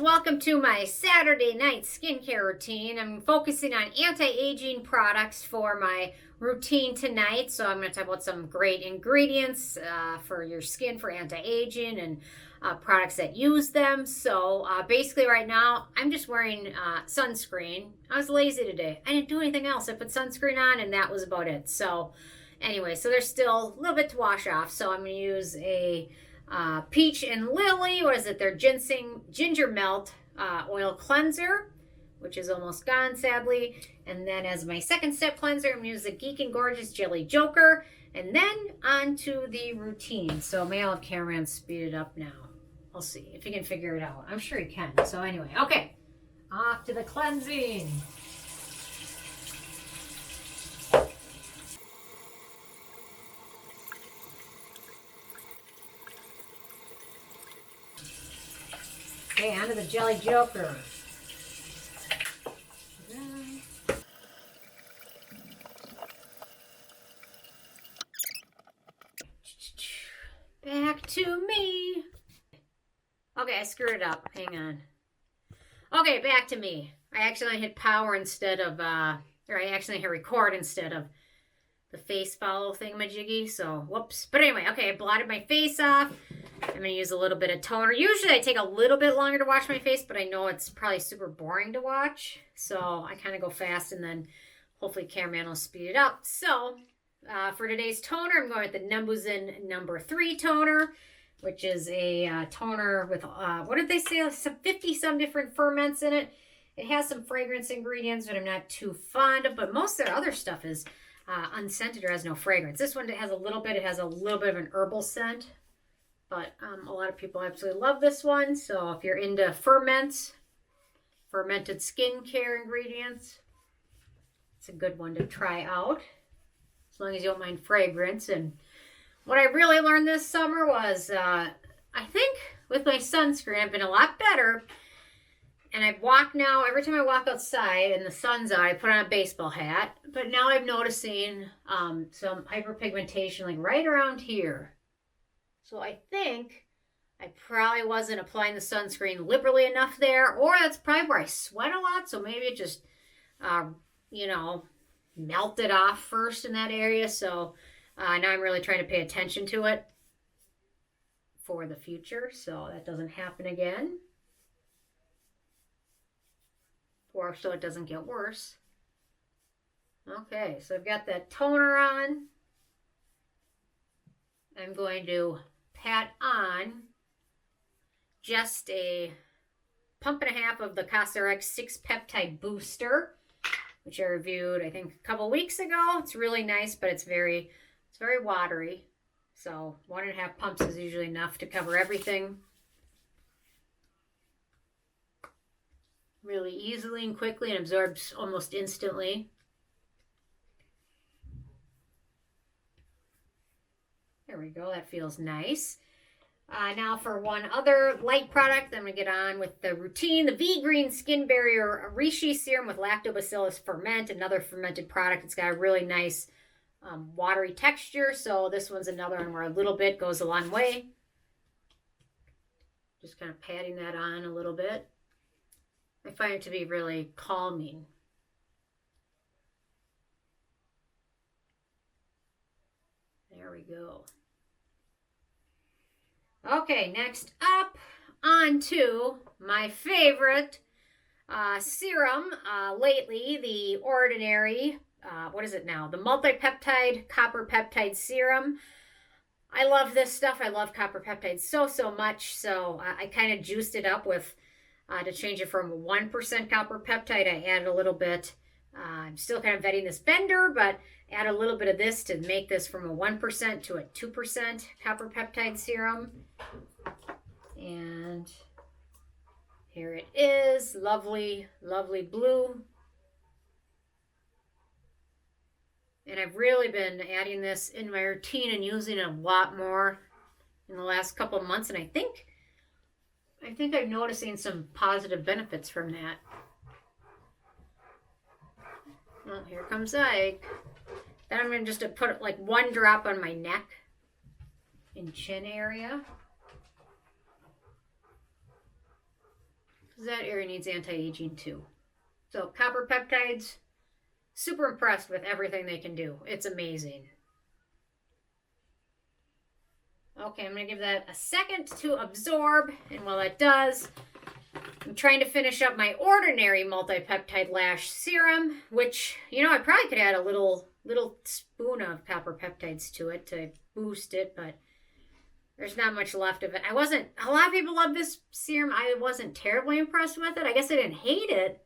welcome to my Saturday night skincare routine. I'm focusing on anti-aging products for my routine tonight. So I'm going to talk about some great ingredients for your skin for anti-aging and products that use them. So basically right now I'm just wearing sunscreen. I was lazy today. I didn't do anything else. I put sunscreen on and that was about it. So anyway, so there's still a little bit to wash off. So I'm going to use a peach and lily, what is it? Their ginger melt oil cleanser, which is almost gone sadly. And then as my second step cleanser, I'm going to use the Geek and Gorgeous Jelly Joker. And then on to the routine. So maybe I'll have cameraman speed it up now. I'll see if he can figure it out. I'm sure he can. So anyway, okay. Off to the cleansing. Okay, onto the Jelly Joker. Back to me. Okay, I screwed it up. Hang on. Okay, back to me. I accidentally hit power instead of, or I accidentally hit record instead of the face follow thingamajiggy, so whoops. But anyway, okay, I blotted my face off. I'm going to use a little bit of toner. Usually I take a little bit longer to wash my face, but I know it's probably super boring to watch. So I kind of go fast and then hopefully cameraman will speed it up. So for today's toner, I'm going with the Numbuzin number 3 toner, which is a toner with, what did they say? Some 50 some different ferments in it. It has some fragrance ingredients that I'm not too fond of, but most of the other stuff is unscented or has no fragrance. This one has a little bit, it has a little bit of an herbal scent. But a lot of people absolutely love this one. So if you're into fermented skincare ingredients, it's a good one to try out. As long as you don't mind fragrance. And what I really learned this summer was, I think with my sunscreen, I've been a lot better. And I walk now, every time I walk outside and the sun's out, I put on a baseball hat. But now I'm noticing some hyperpigmentation like right around here. So I think I probably wasn't applying the sunscreen liberally enough there, or that's probably where I sweat a lot, so maybe it just, you know, melted off first in that area. So now I'm really trying to pay attention to it for the future, so that doesn't happen again, or so it doesn't get worse. Okay, so I've got that toner on. I'm going to pat on just a pump and a half of the Cosrx 6 Peptide Booster, which I reviewed, I think, a couple weeks ago. It's really nice, but it's very watery. So 1.5 pumps is usually enough to cover everything. Really easily and quickly, and absorbs almost instantly. There we go, that feels nice. Now for one other light product, I'm going to get on with the routine. The Vegreen Skin Barrier Reishi Serum with Lactobacillus Ferment, another fermented product. It's got a really nice watery texture, so this one's another one where a little bit goes a long way. Just kind of patting that on a little bit. I find it to be really calming. There we go. Okay, next up, on to my favorite serum lately, the Ordinary, what is it now? The Multi-Peptide Copper Peptide Serum. I love this stuff. I love copper peptides so much, so I kind of juiced it up with, to change it from 1% copper peptide, I added a little bit. I'm still kind of vetting this vendor, but add a little bit of this to make this from a 1% to a 2% copper peptide serum. And here it is, lovely, lovely blue. And I've really been adding this in my routine and using it a lot more in the last couple of months. And I think I'm noticing some positive benefits from that. Well, here comes Ike. Then I'm going to just put like 1 drop on my neck and chin area. because that area needs anti-aging too. So copper peptides, super impressed with everything they can do. It's amazing. Okay, I'm going to give that a second to absorb, and while that does, I'm trying to finish up my ordinary multi-peptide lash serum, which, you know, I probably could add a little spoon of copper peptides to it to boost it, but there's not much left of it. A lot of people love this serum. I wasn't terribly impressed with it. I guess I didn't hate it.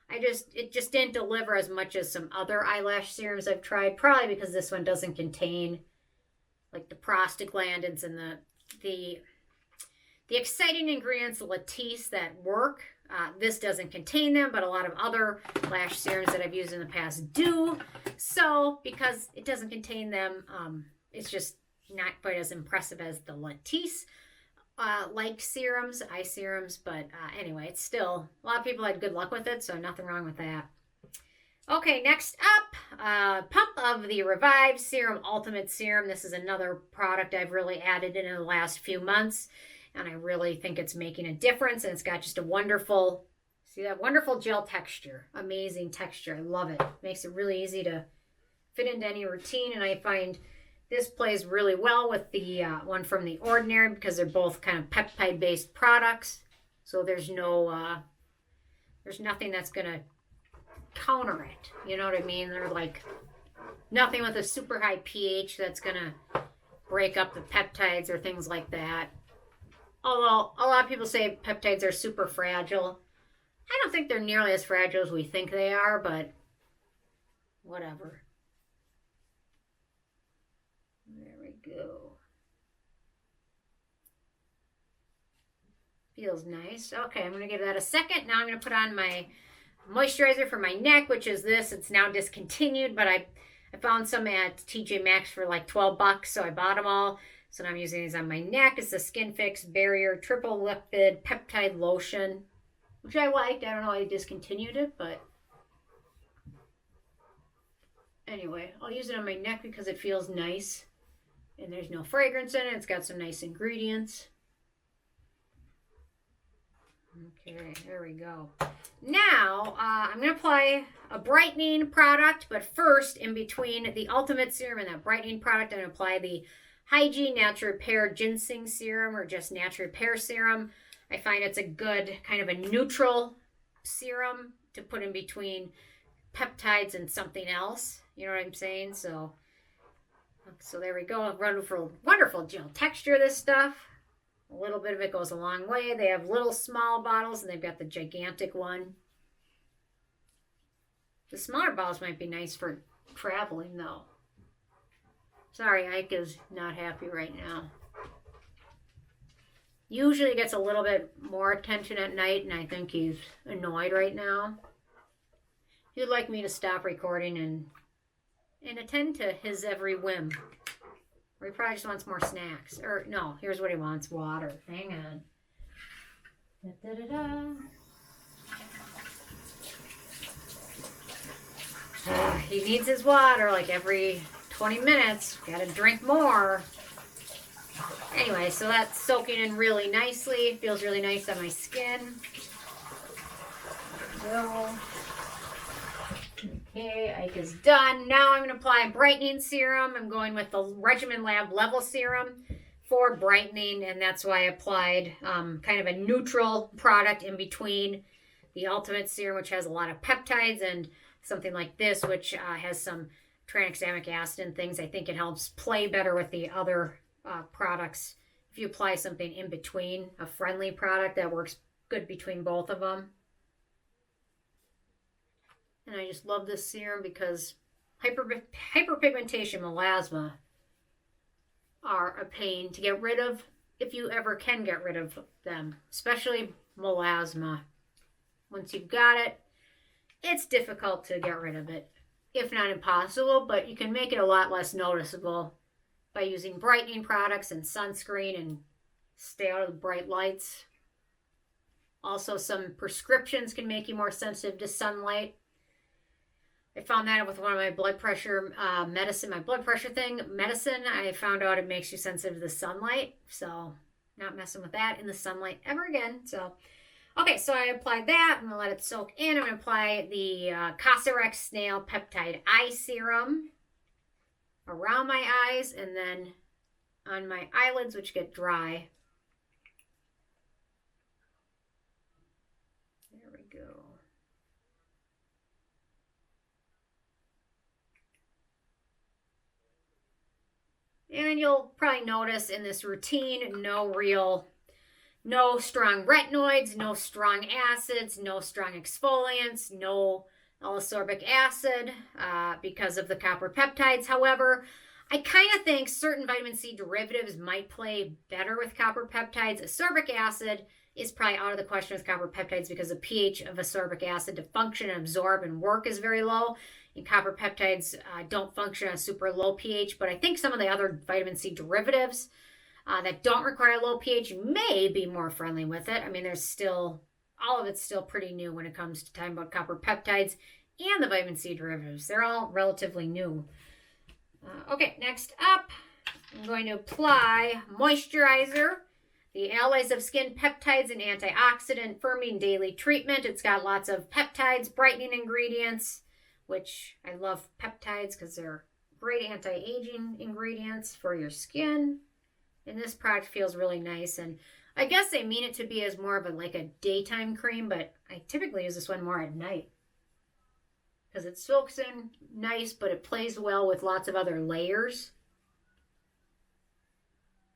It just didn't deliver as much as some other eyelash serums I've tried, probably because this one doesn't contain like the prostaglandins and the exciting ingredients, lattice, that work. This doesn't contain them, but a lot of other lash serums that I've used in the past do. So because it doesn't contain them, it's just not quite as impressive as the lattice like serums, eye serums. But anyway, it's still, a lot of people had good luck with it, so nothing wrong with that. Okay, next up, pump of the RevivSerums Ultimate Serum. This is another product I've really added in the last few months, and I really think it's making a difference, and it's got just a wonderful, see that wonderful gel texture, amazing texture. I love it. Makes it really easy to fit into any routine, and I find this plays really well with the one from The Ordinary because they're both kind of peptide-based products, so there's nothing that's going to counter it. You know what I mean? They're like nothing with a super high pH that's gonna break up the peptides or things like that. Although a lot of people say peptides are super fragile. I don't think they're nearly as fragile as we think they are, but whatever. There we go. Feels nice. Okay, I'm gonna give that a second. Now I'm gonna put on my moisturizer for my neck, which is this. It's now discontinued, but I found some at TJ Maxx for like $12, so I bought them all. So now I'm using these on my neck. It's the SkinFix Barrier Triple Lipid Peptide Lotion, which I liked. I don't know why I discontinued it, but anyway, I'll use it on my neck because it feels nice. And there's no fragrance in it. It's got some nice ingredients. Okay, there we go. Now, I'm going to apply a brightening product, but first, in between the Ultimate Serum and that brightening product, I'm going to apply the Hyggee Natural Repair Ginseng Serum, or just Natural Repair Serum. I find it's a good kind of a neutral serum to put in between peptides and something else. You know what I'm saying? So there we go. Wonderful, wonderful gel texture, this stuff. A little bit of it goes a long way. They have little small bottles, and they've got the gigantic one. The smaller bottles might be nice for traveling, though. Sorry, Ike is not happy right now. Usually gets a little bit more attention at night, and I think he's annoyed right now. He'd like me to stop recording and attend to his every whim. Or he probably just wants more snacks. Or, no, here's what he wants. Water. Hang on. He needs his water like every 20 minutes. Gotta drink more. Anyway, so that's soaking in really nicely. Feels really nice on my skin. Go. Okay, Ike is done. Now I'm going to apply a brightening serum. I'm going with the Regimen Lab Level Serum for brightening, and that's why I applied kind of a neutral product in between the Ultimate Serum, which has a lot of peptides, and something like this, which has some tranexamic acid and things. I think it helps play better with the other products. If you apply something in between, a friendly product that works good between both of them. And I just love this serum because hyperpigmentation, melasma are a pain to get rid of if you ever can get rid of them, especially melasma. Once you've got it, it's difficult to get rid of it, if not impossible, but you can make it a lot less noticeable by using brightening products and sunscreen and stay out of the bright lights. Also, some prescriptions can make you more sensitive to sunlight. I found that with one of my blood pressure medicine, I found out it makes you sensitive to the sunlight. So not messing with that in the sunlight ever again. So, Okay, so I applied that. I'm going to let it soak in. I'm going to apply the Cosrx Snail Peptide Eye Serum around my eyes and then on my eyelids, which get dry. There we go. And you'll probably notice in this routine, no strong retinoids, no strong acids, no strong exfoliants, no L-ascorbic acid because of the copper peptides. However, I kind of think certain vitamin C derivatives might play better with copper peptides. Ascorbic acid is probably out of the question with copper peptides because the pH of ascorbic acid to function and absorb and work is very low. And copper peptides don't function at a super low pH, but I think some of the other vitamin C derivatives that don't require low pH may be more friendly with it. I mean, there's still, all of it's still pretty new when it comes to talking about copper peptides and the vitamin C derivatives. They're all relatively new. Okay, next up, I'm going to apply Moisturizer, the Allies of Skin Peptides and Antioxidant Firming Daily Treatment. It's got lots of peptides, brightening ingredients, which I love peptides because they're great anti-aging ingredients for your skin. And this product feels really nice. And I guess they mean it to be as more of a daytime cream, but I typically use this one more at night because it soaks in nice, but it plays well with lots of other layers.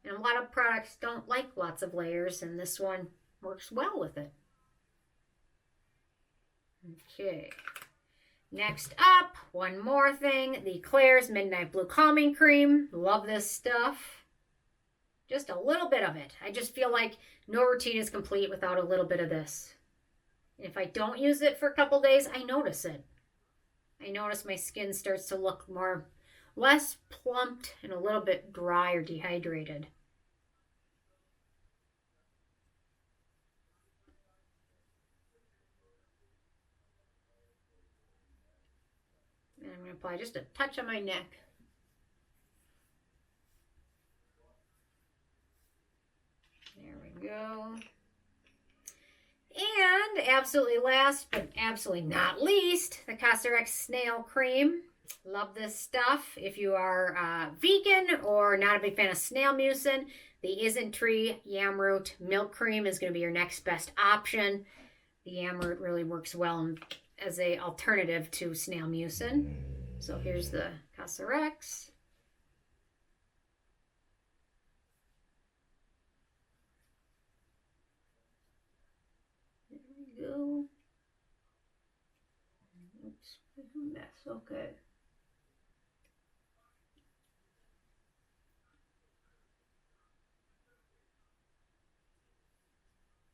And a lot of products don't like lots of layers, and this one works well with it. Okay. Next up, one more thing, the Klairs Midnight Blue Calming Cream. Love this stuff. Just a little bit of it. I just feel like no routine is complete without a little bit of this. If I don't use it for a couple days, I notice it. I notice my skin starts to look less plumped and a little bit dry or dehydrated. And I'm going to apply just a touch on my neck. There we go. And absolutely last, but absolutely not least, the Cosrx Snail Cream. Love this stuff. If you are vegan or not a big fan of snail mucin, the Isntree Yam Root Milk Cream is going to be your next best option. The yam root really works well as an alternative to snail mucin. So here's the Cosrx. Go. Oops, mess. Okay.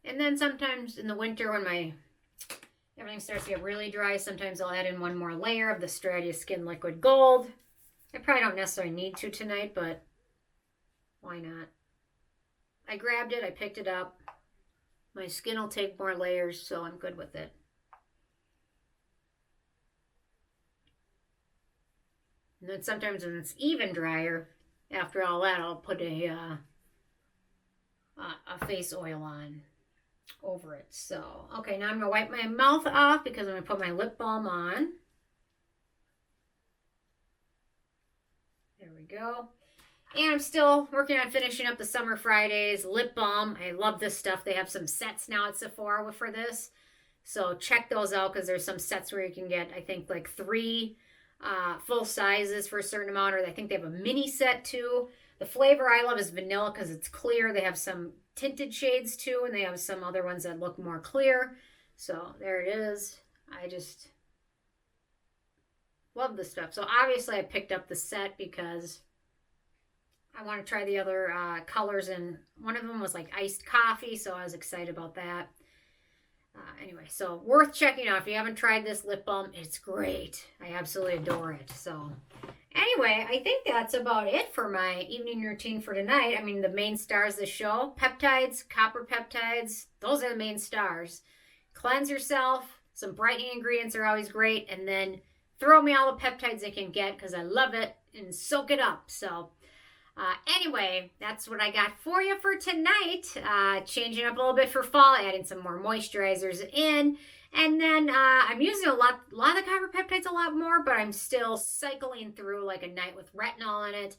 And then sometimes in the winter when everything starts to get really dry, sometimes I'll add in one more layer of the Stratia Skin Liquid Gold. I probably don't necessarily need to tonight, but why not? I grabbed it, I picked it up. My skin will take more layers, so I'm good with it. And then sometimes when it's even drier, after all that, I'll put a face oil on over it. So, okay, now I'm going to wipe my mouth off because I'm going to put my lip balm on. There we go. And I'm still working on finishing up the Summer Fridays lip balm. I love this stuff. They have some sets now at Sephora for this. So check those out because there's some sets where you can get, I think, like 3 full sizes for a certain amount. Or I think they have a mini set too. The flavor I love is vanilla because it's clear. They have some tinted shades too. And they have some other ones that look more clear. So there it is. I just love this stuff. So obviously I picked up the set because I want to try the other colors, and one of them was like iced coffee, so I was excited about that. Anyway, so worth checking out. If you haven't tried this lip balm, it's great. I absolutely adore it. So anyway, I think that's about it for my evening routine for tonight. I mean, the main stars of the show, peptides, copper peptides, those are the main stars. Cleanse yourself. Some brightening ingredients are always great. And then throw me all the peptides I can get because I love it, and soak it up. So Anyway, that's what I got for you for tonight. Changing up a little bit for fall, adding some more moisturizers in. And then I'm using a lot of the copper peptides a lot more, but I'm still cycling through like a night with retinol in it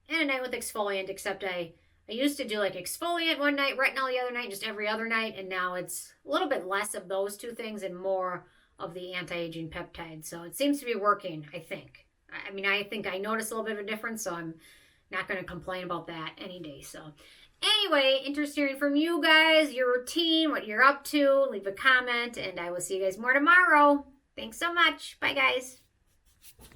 and a night with exfoliant, except I used to do like exfoliant one night, retinol the other night, just every other night, and now it's a little bit less of those two things and more of the anti-aging peptides. So it seems to be working, I think. I mean, I think I noticed a little bit of a difference, so I'm not going to complain about that any day. So anyway, interested in hearing from you guys, your routine, what you're up to. Leave a comment, and I will see you guys more tomorrow. Thanks so much. Bye, guys.